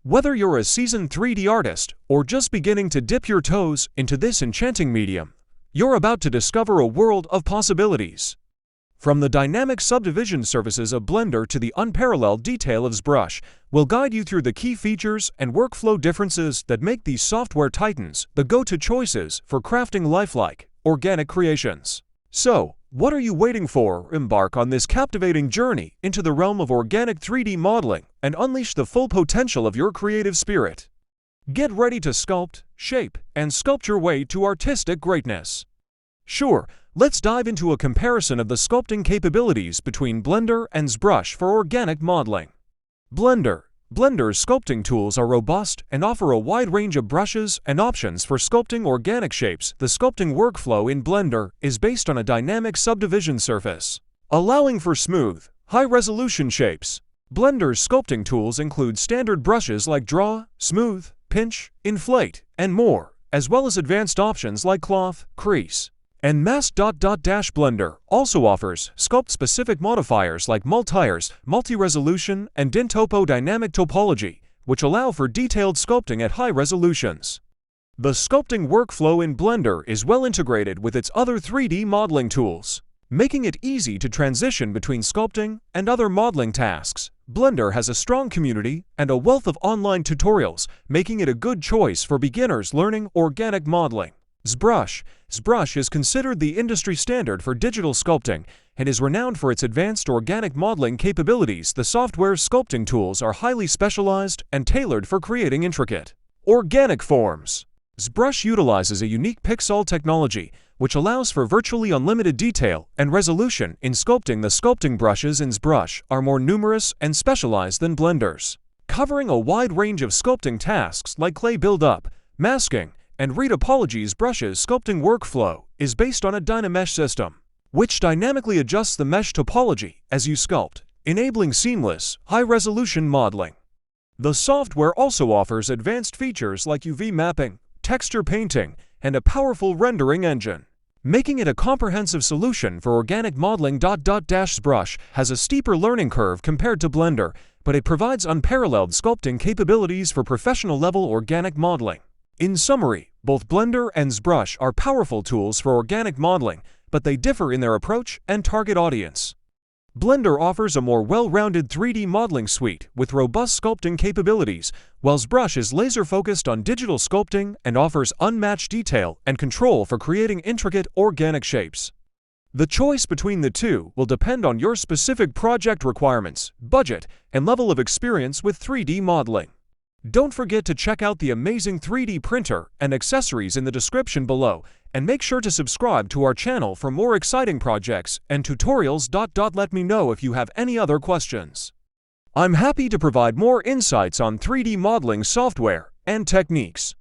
Whether you're a seasoned 3D artist or just beginning to dip your toes into this enchanting medium, you're about to discover a world of possibilities. From the dynamic subdivision surfaces of Blender to the unparalleled detail of ZBrush, we'll guide you through the key features and workflow differences that make these software titans the go-to choices for crafting lifelike, organic creations. So, what are you waiting for? Embark on this captivating journey into the realm of organic 3D modeling and unleash the full potential of your creative spirit. Get ready to sculpt, shape, and sculpt your way to artistic greatness. Sure, let's dive into a comparison of the sculpting capabilities between Blender and ZBrush for organic modeling. Blender's sculpting tools are robust and offer a wide range of brushes and options for sculpting organic shapes. The sculpting workflow in Blender is based on a dynamic subdivision surface, allowing for smooth, high-resolution shapes. Blender's sculpting tools include standard brushes like Draw, Smooth, Pinch, Inflate, and more, as well as advanced options like Cloth, Crease, and Mask. Blender also offers sculpt-specific modifiers like Multiers, Multi-Resolution, and Dintopo Dynamic Topology, which allow for detailed sculpting at high resolutions. The sculpting workflow in Blender is well integrated with its other 3D modeling tools, making it easy to transition between sculpting and other modeling tasks. Blender has a strong community and a wealth of online tutorials, making it a good choice for beginners learning organic modeling. ZBrush is considered the industry standard for digital sculpting and is renowned for its advanced organic modeling capabilities. The software's sculpting tools are highly specialized and tailored for creating intricate, organic forms. ZBrush utilizes a unique pixel technology, which allows for virtually unlimited detail and resolution in sculpting. The sculpting brushes in ZBrush are more numerous and specialized than Blender's, covering a wide range of sculpting tasks like clay buildup, masking, and retopologies. ZBrush's sculpting workflow is based on a Dynamesh system, which dynamically adjusts the mesh topology as you sculpt, enabling seamless, high-resolution modeling. The software also offers advanced features like UV mapping, texture painting, and a powerful rendering engine, making it a comprehensive solution for organic modeling. ZBrush has a steeper learning curve compared to Blender, but it provides unparalleled sculpting capabilities for professional-level organic modeling. In summary, both Blender and ZBrush are powerful tools for organic modeling, but they differ in their approach and target audience. Blender offers a more well-rounded 3D modeling suite with robust sculpting capabilities, while ZBrush is laser-focused on digital sculpting and offers unmatched detail and control for creating intricate, organic shapes. The choice between the two will depend on your specific project requirements, budget, and level of experience with 3D modeling. Don't forget to check out the amazing 3D printer and accessories in the description below, and make sure to subscribe to our channel for more exciting projects and tutorials. Let me know if you have any other questions. I'm happy to provide more insights on 3D modeling software and techniques.